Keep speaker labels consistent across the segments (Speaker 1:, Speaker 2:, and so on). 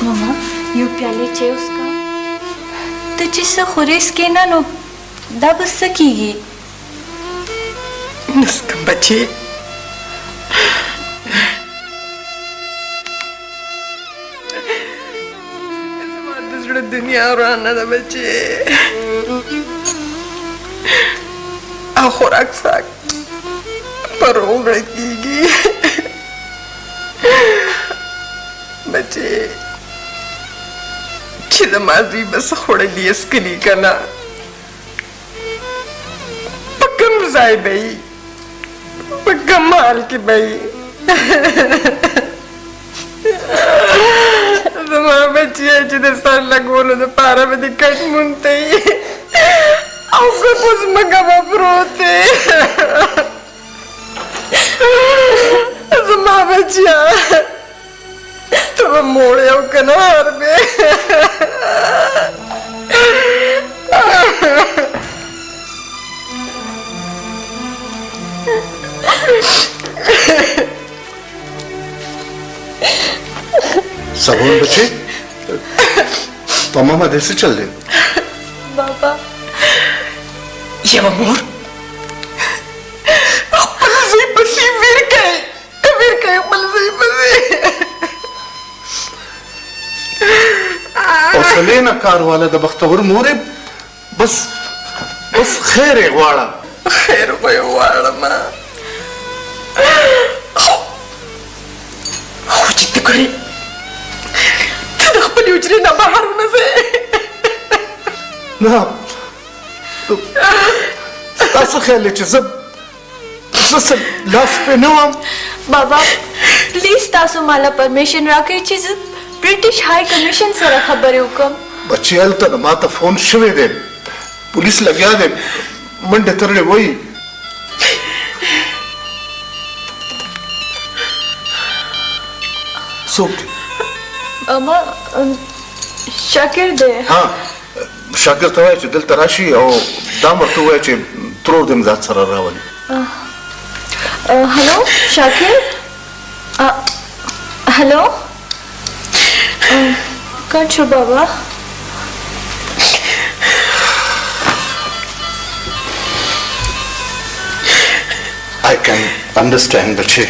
Speaker 1: ماما یو پیالې چای وڅښه. ته چې څه خورې څکې نه نو دا به څه کېږي؟
Speaker 2: نه څکم بچې. زما د زړه دنیا ورانه ده بچې. او خوراک څښاک پر وګړه کېږي. بچې چې د ماضي به څه خوړلي یې څکلي که نه په کوم ځای به یي په کوم حال کې به یي. زما بچیه چې د سر لګولو دپاره به دې کټ مونته یي او که په ځمکه به پروت دی. زما بچیه ته به موړ یو که نه هر بې.
Speaker 3: سبون بچے تمام دې څه چل دی؟
Speaker 1: بابا
Speaker 2: یوه مور خپل زوی پسې ویر کوي خپل زوی پسې.
Speaker 3: حوصلې نه کار واله د بختور مورې بس خیر یې غواړه.
Speaker 2: خیر به یې غواړم خو چې ته ګورې ته د خپلې حجرې نه بهر ونځې.
Speaker 3: نه ستا څه خیال دی چې زه لاس پې نه وم؟
Speaker 1: بابا پلیز تاسو مالا پرمیشن راکړئ چې زه برټش های کمیشن سره خبرې وکړم.
Speaker 3: بچې هلته نه ما ته فون شوی دی، پولیس لګیا دی، منډې ترړې وایي. څوک دی؟
Speaker 1: اما شاکر دی.
Speaker 3: ها شاکر ته وایه چې دلته راشي او دا ورته ووایه چې ترور دې ذات سره راولي.
Speaker 1: هلو شاکر. هلو کټ شو بابا.
Speaker 3: I can understand, Bache.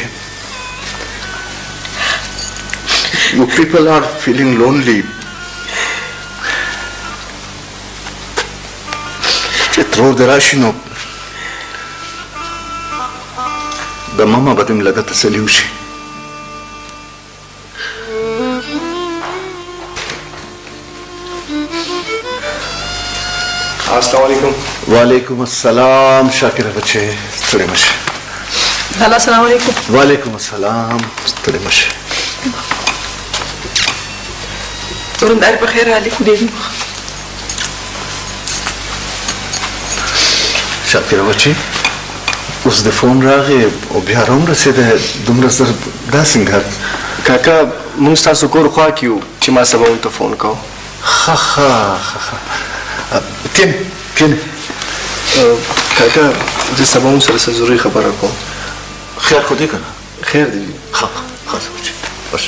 Speaker 3: You people are feeling lonely. چې ترور دې راشي نو د ماما به دې م لږه تسلي وشي.
Speaker 4: السلام علیکم.
Speaker 3: وعلیکم السلام شاکر بچے ستړی مشه.
Speaker 2: هلا السلام علیکم.
Speaker 3: وعلیکم السلام ستړی مشه.
Speaker 2: ورندار په خیر راغلی خو ډېر
Speaker 3: شاکر بچې اوس د فون راغی او بیا راورسېده دومره زر دا څنګه؟
Speaker 4: کاکا موږ ستاسو کور خوا کې یو چې ما سبا ورته فون کوو.
Speaker 3: ښه کینې
Speaker 4: کاکا زه سبا هم سره څه ضروري خبره کوم.
Speaker 3: خیر خو دی که نه؟
Speaker 4: خیر دی.
Speaker 3: ښه بچې بس.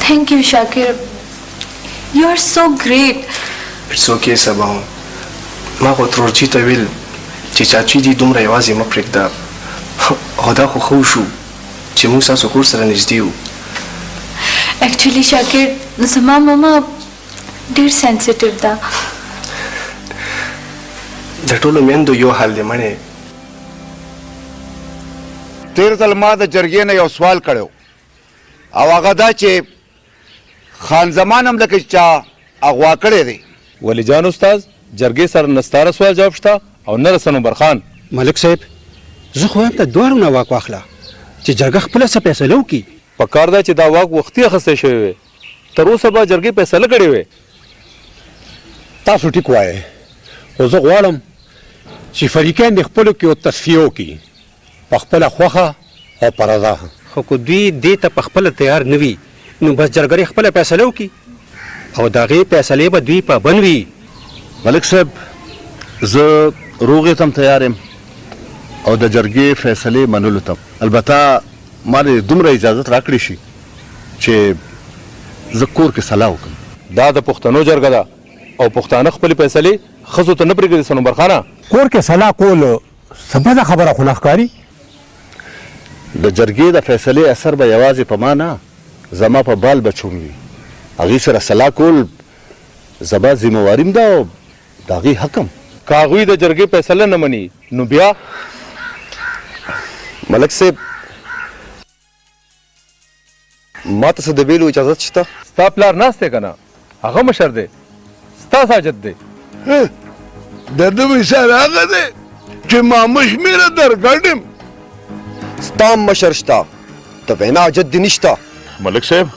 Speaker 1: Thank you, Shakir. You are so great.
Speaker 4: It's okay سبا هم. ما خو ترورچي ته ویل چې چاچي دې دومره یوازې مه پرېږده. خو دا خو ښه وشو چې موږ ستاسو کور سره نږدې وو.
Speaker 1: Actually, Shakir, زما ماما ډېر سینسیټیو ده.
Speaker 4: د ټولو میندو یو حال دی مړې.
Speaker 5: تیر ځل ما د جرګې نه یو سوال کړی او هغه دا چې خان زمان هم لکه چا اغوا کړی دی.
Speaker 6: ولی جان استاد جرګې سره نستاره سوال جواب شته او نه رسنو برخان.
Speaker 7: ملک صاحب زه خو هم ته دواړو نه واک واخله چې جرګه خپله څه فیصله وکړي.
Speaker 6: په کار ده چې دا واک وختي اخیستی شوی وی، تر اوسه به جرګې فیصله کړې وی.
Speaker 7: تاسو ټیک وایئ خو زه غواړم چې فریقین د خپلو کې یو تصفیه وکړي په خپله خوښه او په رضا. خو که دوی دې ته په خپله تیار نه وي نو بس جرګه خپله فیصله وکړي او د هغې فیصلې به دوی پابند وي.
Speaker 5: ملک صاحب
Speaker 3: زه روغې ته هم تیار یم او د جرګې فیصلې منلو ته البته ما دې دومره اجازت راکړې شي چې زه کور کې صلاح وکړم.
Speaker 6: دا د پښتنو جرګه ده او پښتانه خپلې فیصلې ښځو ته نه پرېږدي سنوبر خانه.
Speaker 7: کور کې صلاح کول څه بده خبره خو نه ښکاري.
Speaker 3: د جرګې د فیصلې اثر به یوازې په ما نه زما په بال بچوم وي. هغې سره صلاح کول زما ذمهواري ده او د هغې حق هم.
Speaker 6: که هغوی د جرګې فیصله نه مني نو بیا
Speaker 8: ملک صاحب ما ته څه د ویلو اجازت شته؟
Speaker 6: ستا پلار ناست دی که نه؟ هغه مشر دی، ستا ساجد دی.
Speaker 9: د ده مثال هغه دی چې ما مشمېره درګډم.
Speaker 8: ستا هم مشر شته، د وینا حاجت دې نشته.
Speaker 10: ملک صاحب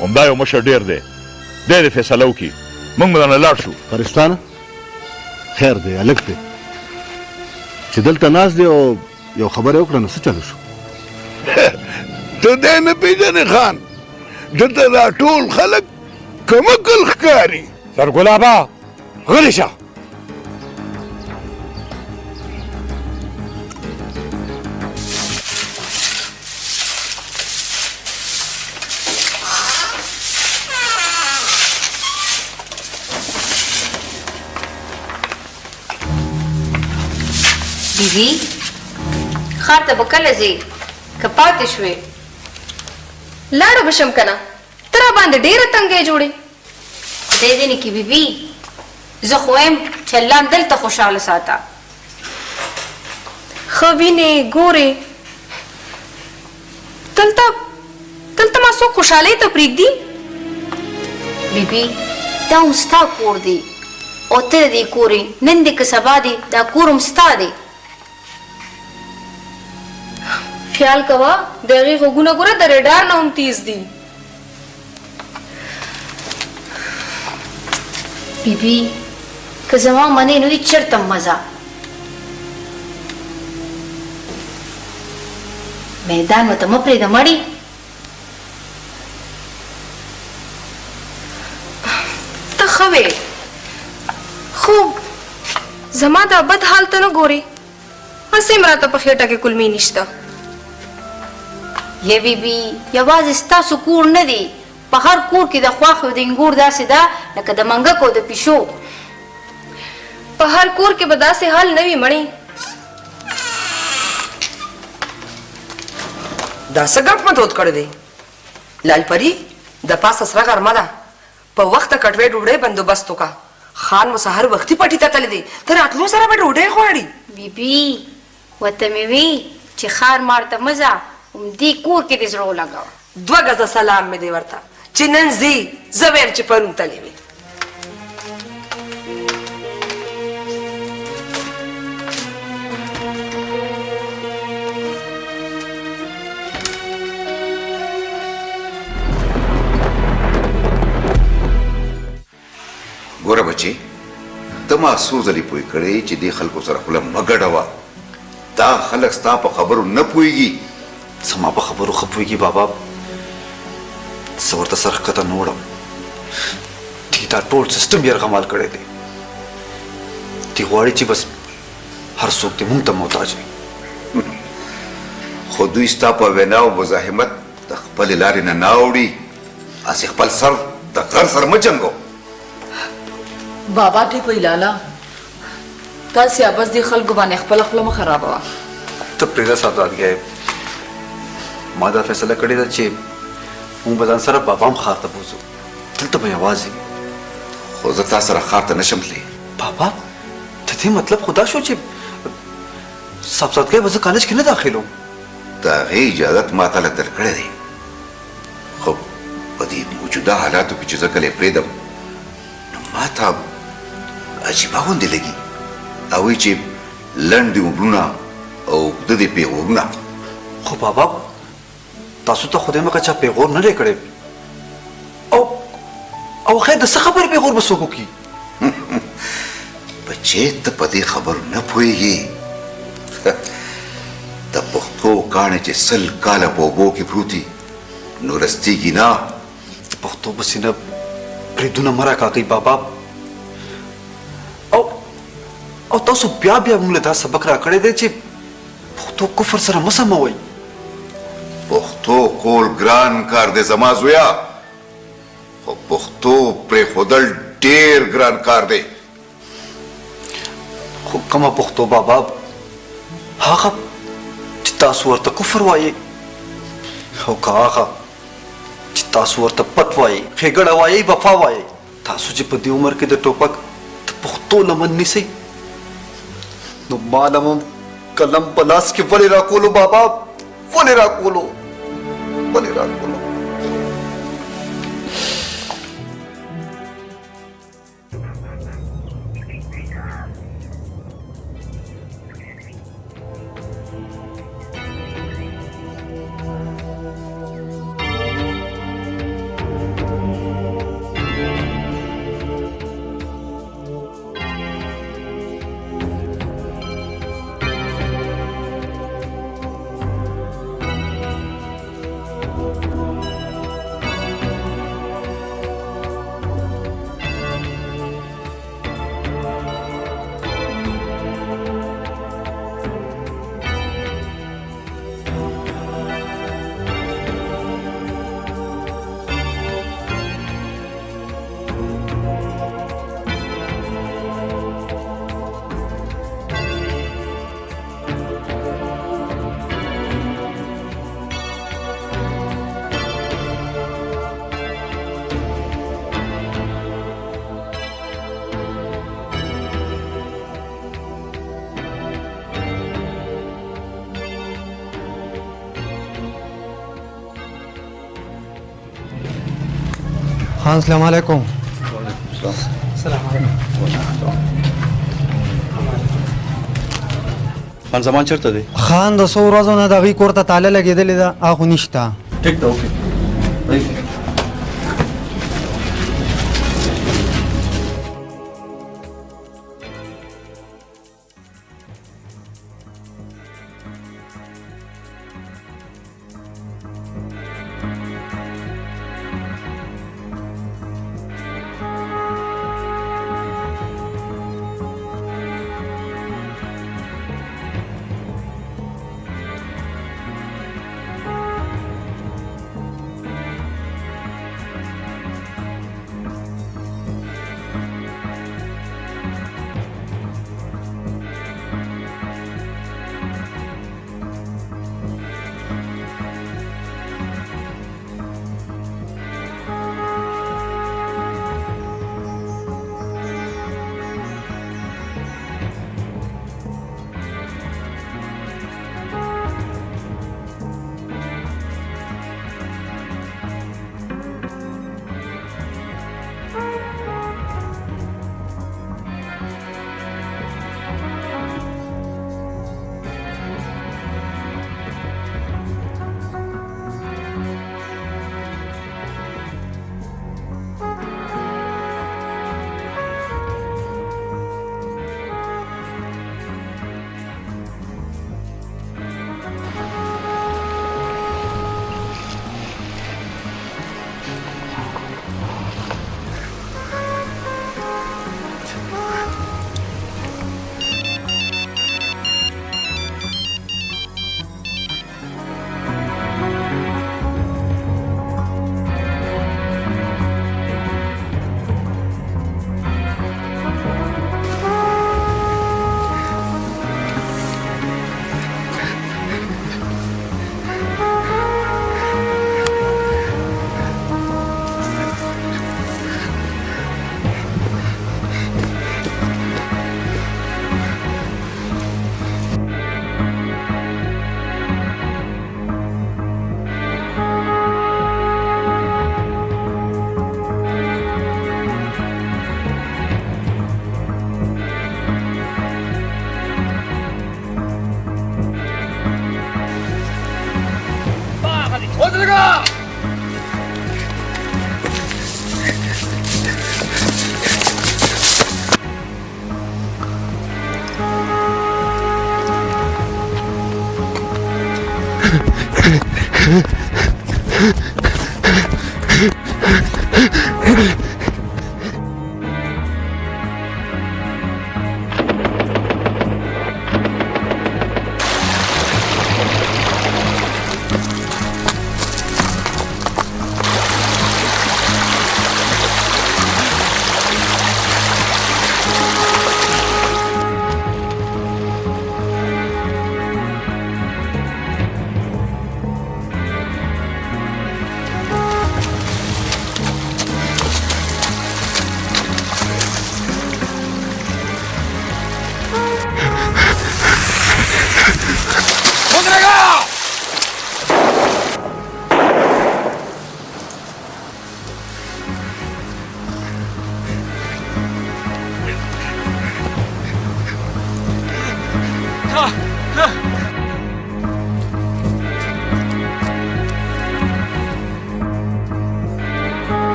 Speaker 10: همدا یو مشر ډېر دی، دی دې فیصله وکړي، موږ به درنه لاړ شو.
Speaker 3: فرستانه خیر دی هلک دی چې دلته ناست دی او یو خبره وکړه نو څه چلو شو.
Speaker 9: ته دی نه پېژنې خان، دلته دا ټول خلک کمکل ښکاري.
Speaker 7: سرګلابا غلی شه.
Speaker 1: بیبي ښار ته به کله ځې که پاتې شوې؟
Speaker 2: لاړه به شم که نه، ته راباندې ډېره تنګی جوړې.
Speaker 1: خدای دې نه کړي بیبي، زه خو وایم چې الله هم دلته خوشحاله ساته.
Speaker 2: ښه وینې ګورې، دلته ما څوک خوشحالۍ ته پرېږدي؟
Speaker 1: بیبي دا هم ستا کور دی او ته د دې کور یې، نن دې که سبا دی دا کور هم ستا دی.
Speaker 2: خیال کوه د هغې غوږونه ګوره د رډار نه هم تیز دي.
Speaker 1: بیبي که زما منې نو هېڅ چېرته هم مزه. میدان ورته مه پرېږده مړې.
Speaker 2: ته ښه وې، خو زما دا بد حال ته نه ګورې، هسې هم راته په خېټه کې کلمې نشته.
Speaker 1: یا بیبي یوازې ستاسو کور نه دی، په هر کور کې د خواښ او د انګور داسې ده لکه د منګک او د پیشو.
Speaker 2: په هر کور کې به داسې حال نه وي مړې.
Speaker 11: دا څه ګپ مه دود کړی دی؟ لال پري د پاسه سره غرمه ده، په وخته کټوۍ ډوډۍ بندوبست وکړه. خان مو سهار وختي پټي ته تللی دی، ته راتلو سره به ډوډۍ غواړي.
Speaker 1: بیبي ورته مې وي چې ښار مار ته مه ځه، همدې کور کې دې زړه ولګوه.
Speaker 11: 2 ګزه سلام مې دی ورته چې نن ځي، زه ویم چې پرون تللی وي.
Speaker 5: ګوره بچې، ته ما څو ځلې پوه کړې چې دې خلکو سره خوله مه ګډوه. دا خلک ستا په خبرو نه پوهېږي.
Speaker 3: زما په خبرو ښه پوهېږي بابا، زه ورته سر ښکته نه وړم. دوی دا ټول سیسټم یرغمال کړی دی. دوی غواړي چې بس هر څوک دې موږ ته محتاج وي.
Speaker 5: خو دوی ستا په وینا او مزاحمت د خپلې لارې نه نه اوړي. هسې خپل سر د غر سره مه جنګو.
Speaker 11: بابا ټی په لالا تاسې ابس دې خلکو باندې خپله خوله مه خرابوه.
Speaker 3: ته پرېږده ساداتګۍ، ما دا فیصله کړې ده چې موږ به ځان سره بابا هم ښار ته بوځو، دلته به یوازې.
Speaker 5: خو زه تا سره ښار ته نشم تللی.
Speaker 3: بابا د دې مطلب خو دا شو چې صاحبزادګۍ به زه کالج کې نه داخلوم.
Speaker 5: د هغې اجازت ما تاله درکړی دی، خو په دې موجوده حالاتو کې چې زه کله یې پرېږدم نو ما ته عجیبه غوندې لګي. او وایي چې لنډ دې عمرونه او اوږده دې پیغورونه.
Speaker 3: خو بابا تاسو ته خدای مکه چا پیغور نه دی کړی، او خیر د څه خبرې پیغور به څوک وکړي؟
Speaker 5: بچې ته په دې خبرو نه پوهېږې. د پښتو کاڼې چې 100 کاله په اوبو کې پروتي نو رستېږي نه.
Speaker 3: د پښتو په سینه بریدونه مه راکاږئ بابا، او او تاسو بیا بیا موږ له دا سبق راکړی دی چې پښتو کفر سره مه سموئ.
Speaker 5: پښتو کول ګران کار دی زما زویا، خو پښتو پرېښودل ډېر ګران کار دی.
Speaker 3: خو کومه پښتو بابا؟ هغه چې تاسو ورته کفر وایئ، او که هغه چې تاسو ورته پت وایئ، ښېګړه وایئ، وفا وایئ. تاسو چې په دې عمر کې د ټوپک د پښتو لمن نیسئ، نو ما لم هم قلم په لاس کې ولې راکولو بابا؟ ولې راکولو؟ ولې راکولو؟
Speaker 12: خان السلام علیکم.
Speaker 6: خان زمان چرته دی؟
Speaker 12: خان د څو ورځو نه د هغوی کور ته تاله لګېدلې ده، هغه خو نشته.
Speaker 6: ټیک ده، اوکې.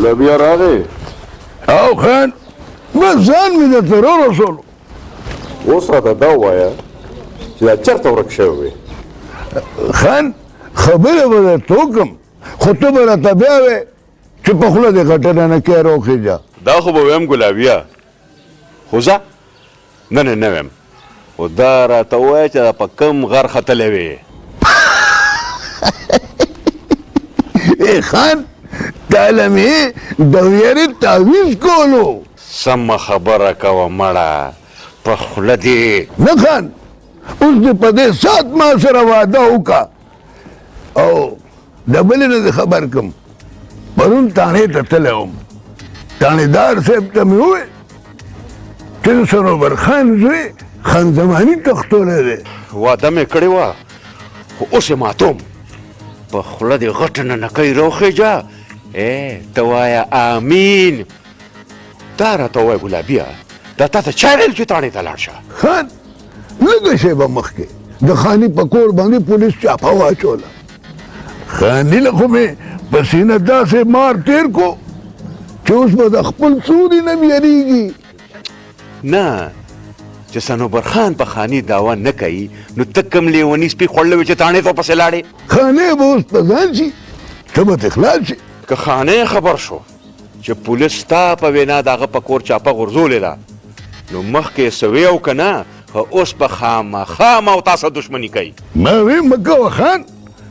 Speaker 9: ګلابي راغی او خان بس ځان مې درته رارسولو.
Speaker 6: اوس راته دا ووایه چې دا چېرته ورک شوی وې؟
Speaker 9: خان خبره به درته وکړم خو ته به راته بیا وې چې په خوله دې غټنه نه کې راوخېږه.
Speaker 6: دا خو به ویم ګلابیه، خو زه نه ویم، خو دا راته ووایه چې دا په کوم غر ختلی وې؟
Speaker 9: ای خان تاله مې د ویرې تعویض کولو.
Speaker 6: سمه خبره کوه مړه، په خوله دې
Speaker 9: نه خان اوس دې په دې ساعت ما سره واده وکړه او د بلې نه دې خبر کړم پرون تاڼې ته تللی وم. تاڼېدار صاحب ته مې وویل چې د صنوبر خان زوی خان زماني تښتولی دی.
Speaker 6: واده مې کړې وه خو اوس یې ماتوم. په خوله دې غټ ننکۍ راوخېږه. ته وایه امین. دا راته ووایه ګلابیه، دا تا ته چا ویل چې تاڼې ته لاړ شه؟
Speaker 9: خان لږه شیبه مخکې د خاني په کور باندې پولیس چاپه واچوله. خاني له خو مې په سینه داسې مار تېر کو چې اوس به د خپل سوري نه ویریږي.
Speaker 6: نه چې صنوبر خان په خاني دعوه نه کوي نو ته کوم لیوني سپي خوړلی وې چې تاڼې ته پسې لاړې؟
Speaker 9: خانې به اوس په ځان شي ته به ترې خلاص شي.
Speaker 6: که خانې خبر شو چې پولیس ستا په وینا د هغه په کور چاپه غورځولې ده نو مخکې یې څه وی او که نه خو اوس په خامخا ما او تا سره دښمني کوي.
Speaker 9: ما وی مه کوه خان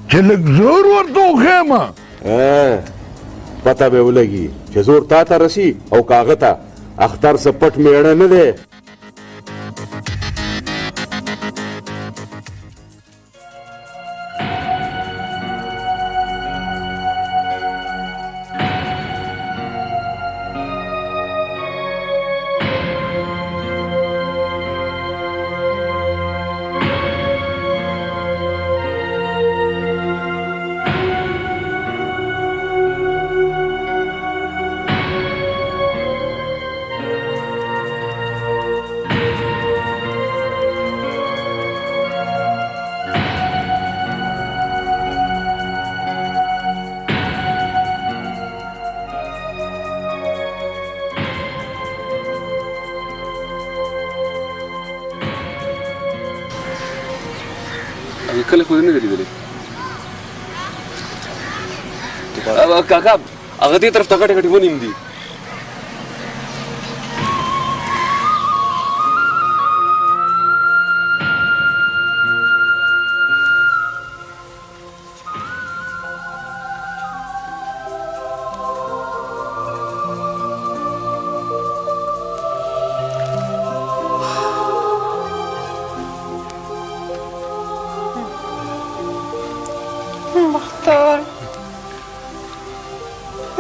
Speaker 9: چې لږ زور ورته وښیم.
Speaker 6: پته به ولګي چې زور تا ته رسي او که هغه ته اختر څه پټ میړه نه دی.
Speaker 13: کله خو نه دی لیدلی. کاکا هغه دې طرف ته غټې غټې ونې دي.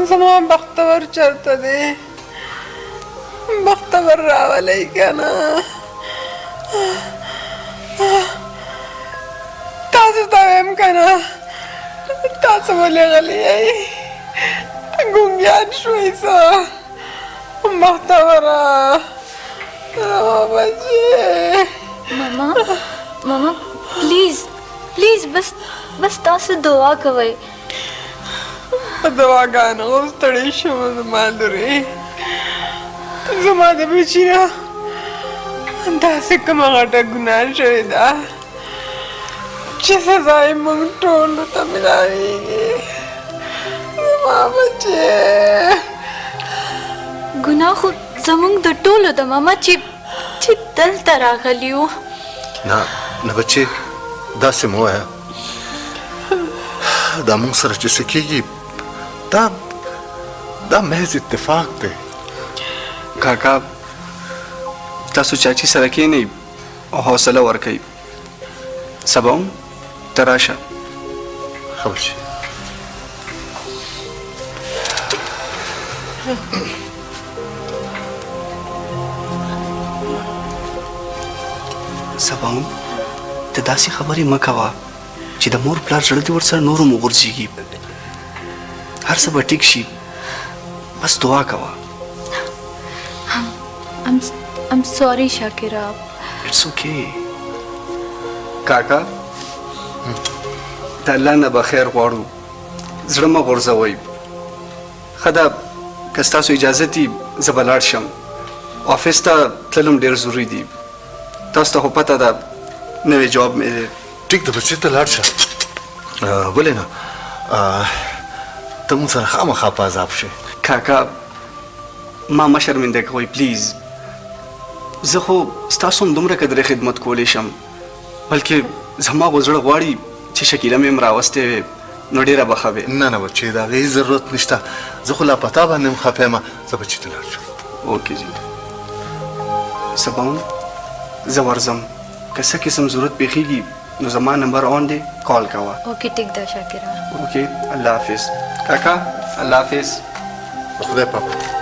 Speaker 14: زما بختور چرته دی بختور راولی کنه تاسو ته ویم کنه تاسو ولې غلی یئ ګونګیان شوئ څه بختوره زما بچی.
Speaker 1: ماما پلیز بس تاسو دعا کوئ.
Speaker 14: دعاګانو اوس ستړې شوم زما لورې زما د بچي نه داسې کومه غټه ګناه شوې ده چې سزا یې موږ ټولو ته ملاویږي. زما بچی
Speaker 1: ګناه خو زموږ د ټولو ده ماما چې دلته راغلي یو.
Speaker 4: نه بچې داسې مه وایه دا موږ سره چې څه کېږي دا محض اتفاق دی.
Speaker 13: کاکا تاسو چاچی سره کښېنئ او حوصله ورکئ. سبا هم ته راشه.
Speaker 4: ښه بچې.
Speaker 13: سبا هم ته داسې خبرې مه کوه چې د مور پلار زړه دې ورسره نور هم وغورځېږي. هر څه به ټیک شي بس دعا کوه.
Speaker 1: I'm sorry شاکرا.
Speaker 13: It's okay. کاکا د الله نه به خیر غواړو زړه مه غورځوئ. ښه ده که ستاسو اجازه دي زه به لاړ شم آفس ته تلل ډېر ضروري دي تاسو ته خو پته ده نوی جواب مې دی
Speaker 3: ټیک ده بچې ته لاړ شه ولې نه ته مونږ سره خامخا په عذاب شې
Speaker 13: کاکا ما مه شرمنده کوئ پلیز زه خو ستاسو هم دومره قدرې خدمت کولی شم بلکې زما خو زړه غواړي چې شکیله مې هم راوستې وې نو ډېره به ښه وې
Speaker 3: نه نه بچې د هغې ضرورت نشته زه خو لا په تا باندې هم خفه یم زه بچې ته لاړ شم
Speaker 13: اوکې جی سبا زه ورځم که څه قسم ضرورت پېښېږي نو زما نمبر آن دی کال کوه
Speaker 1: اوکې ټیک ده شاکره
Speaker 13: اوکې الله حافظ کاکا الله حافظ
Speaker 3: خدای پاک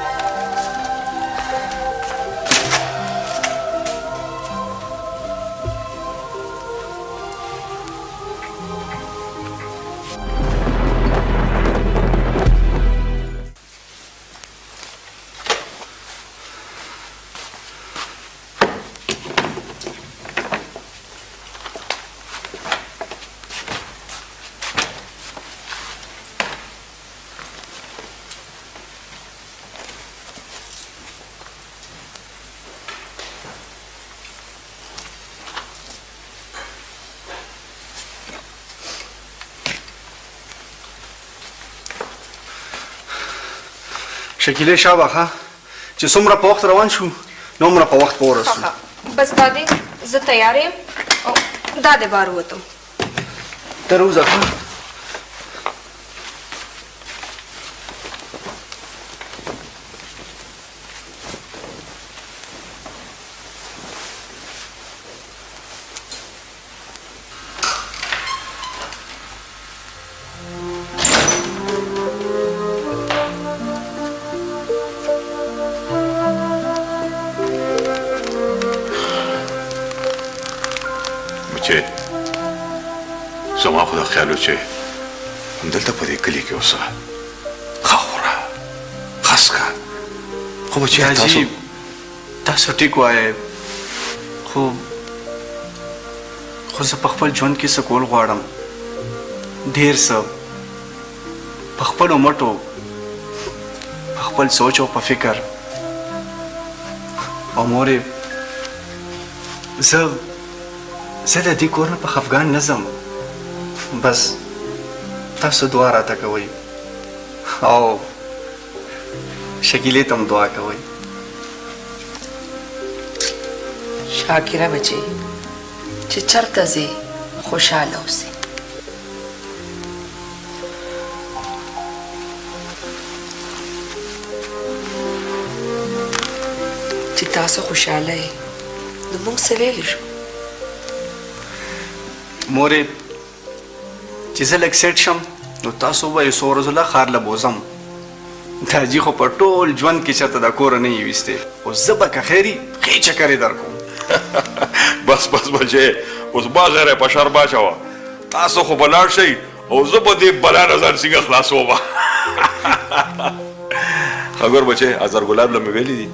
Speaker 13: شکیلې شابه چې څومره په وخت روان شو نو هومره په وخت به ورسو
Speaker 2: بس دا دی زه تیار یم او دا دی بار ووتم
Speaker 13: ته روزه
Speaker 10: زما خو دا خیال و چې همدلته په دې کلي کې اوسه ښه خوره ښه څښه
Speaker 13: خو بچې حاجي تاسو ټیک وایې خو زه په خپل ژوند کې څه کول غواړم ډېر څه په خپلو مټو په خپل سوچ او په فکر او مورې زه د دې کور نه په خفګان نه ځم بس تاسو دعا راته کوئ او شکیلې ته هم دعا کوئ
Speaker 11: شاکره بچې چې چرته ځې خوشحاله اوسې چې تاسو خوشحاله یې نو موږ څه ویلی شو
Speaker 13: مورې چې زه لږ سیټ شم نو تاسو به یو څو ورځو له ښار له بوځم د حاجي خو په ټول ژوند کې چېرته د کوره نه یې ویستې اوس زه به که خیري ښې چکرې در کوم
Speaker 10: بس بس بچې اوس ما غیره په شر باچوه تاسو خو به لاړ شئ او زه به دې بلا نه ځان څنګه خلاصوم خبر بچې ازر ګلاب له مې ویلي دي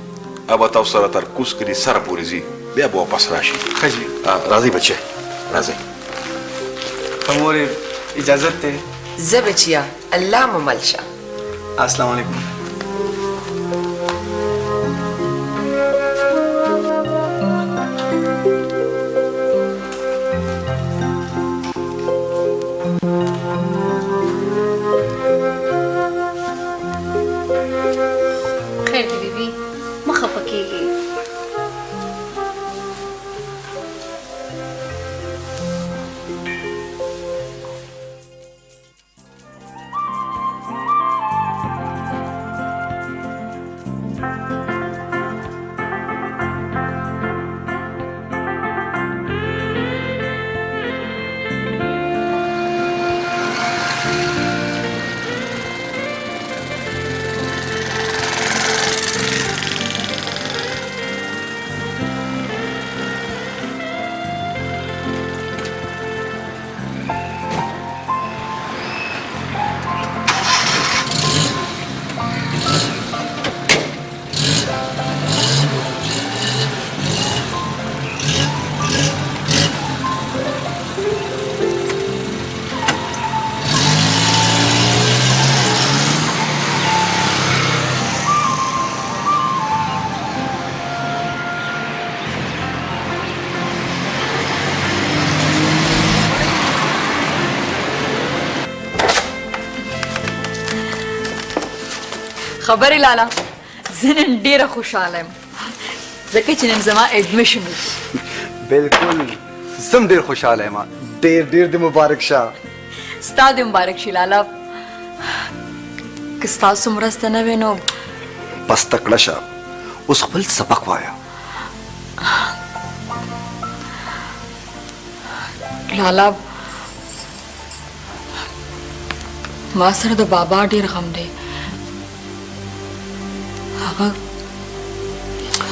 Speaker 10: ابه تاسو سره تر کوس کلي سره پورې ځي بیا به واپس راشي
Speaker 13: ښه جي
Speaker 10: راځئ بچې راځئ
Speaker 13: مورې اجازت ته
Speaker 11: زه بچیا الله مو مل شه
Speaker 13: السلام علیکم
Speaker 1: خیر دی بیبي مه خفه کېږئ
Speaker 15: خبرې لالا زه نن ډېره خوشحاله یم ځکه چې نن زما اډمیشن وشو
Speaker 13: بالکل زم ډېر خوشحاله یم ډېر ډېر دې مبارک شه
Speaker 15: ستا دې مبارک شي لالا که ستاسو مرسته نه وي نو
Speaker 3: بس تکړه شه اوس خپل سبق وایه
Speaker 15: لالا ما سره د بابا ډېر غم دی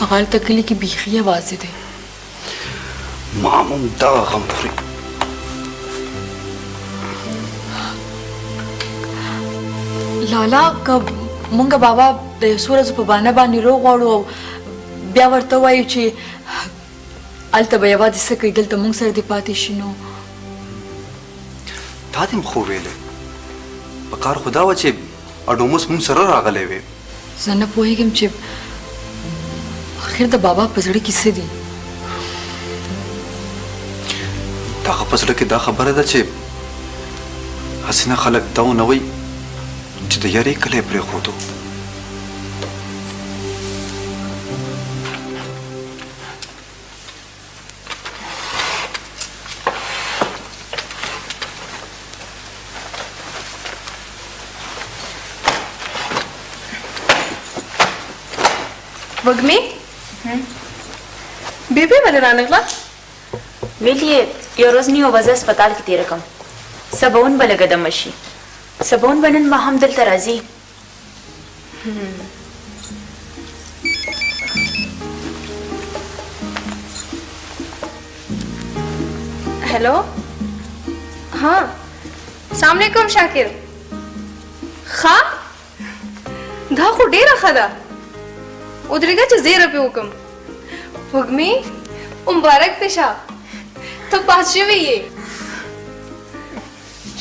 Speaker 15: هغه هلته کلي کې بیخي یوازې دی
Speaker 3: ما هم دغه غم خوري
Speaker 15: لالا که مونږ بابا د یو څو ورځو په بهانه باندې روغواړو او بیا ورته وایو چې هلته به یوازې څه کوي دلته مونږ سره دې پاتې شي نو
Speaker 3: تا دې خو ویلې په کار خو دا وه چې اډوموس مونږ سره راغلی وې
Speaker 15: زه نه پوهېږم چې آخر د بابا په زړه کې څه دي
Speaker 3: د هغه په زړه کې دا خبره ده چې هسې نه خلک دا ونه وایي چې د یارې کلی پرېښودو
Speaker 2: وږمې بیبي ولې رانغله
Speaker 1: ویلي یې یو ورځ نیمه ورځ هسپتال کې تېره کړم سباون به لږه دمه شي سباون به نن ماښام دلته راځي
Speaker 2: हेलो हाँ सलाम अलैकुम शाकिर खा دا خو ډیره ښه ده ودرېږه چې زیره پې وکړم وږمې مبارک دې شه ته پاس شوې یې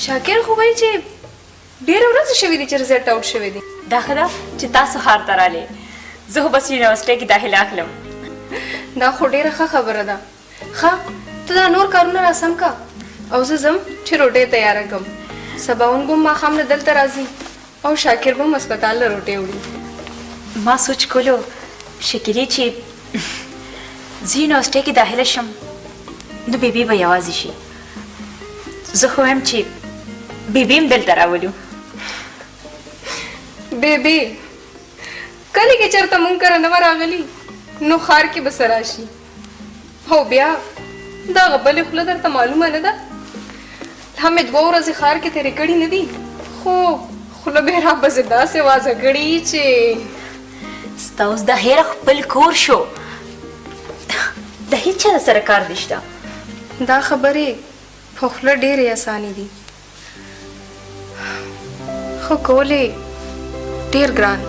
Speaker 2: شاکر خو وایي چې ډېره ورځې شوې دي چې رزلټ آوټ شوی دی
Speaker 1: دا ښه ده چې تاسو ښار ته رالې زه خو بس یونیورسټۍ کې داخله اخلم
Speaker 2: دا خو ډېره ښه خبره ده ښه ته دا نور کارونه راسم کا او زه ځم چې روټۍ تیاره کړم سباون به ماښام نه دلته راځي او شاکر به هسپتال له روټۍ وړي
Speaker 1: ما سوچ کولو شکرې چې زه یونیورسټۍ کې داخله شم نو بیبي به یوازې شي زه خو وایم چې بیبي هم دلته راولو
Speaker 2: بیبي کله کې چېرته مونږ کره نه وه راغلي نو ښار کې به څه راشي او بیا دغه بلې خوله درته معلومه نه ده همې 2 ورځې ښار کې تېرې کړي نه دي خو خوله به یې رابسې داسې وازه کړي چې
Speaker 1: ستا اوس د هیره خپل کور شو د هېچ چا سره کار دې شته
Speaker 2: دا خبرې په خوله ډېرې اسانې دي خو کول یې ډېر ګران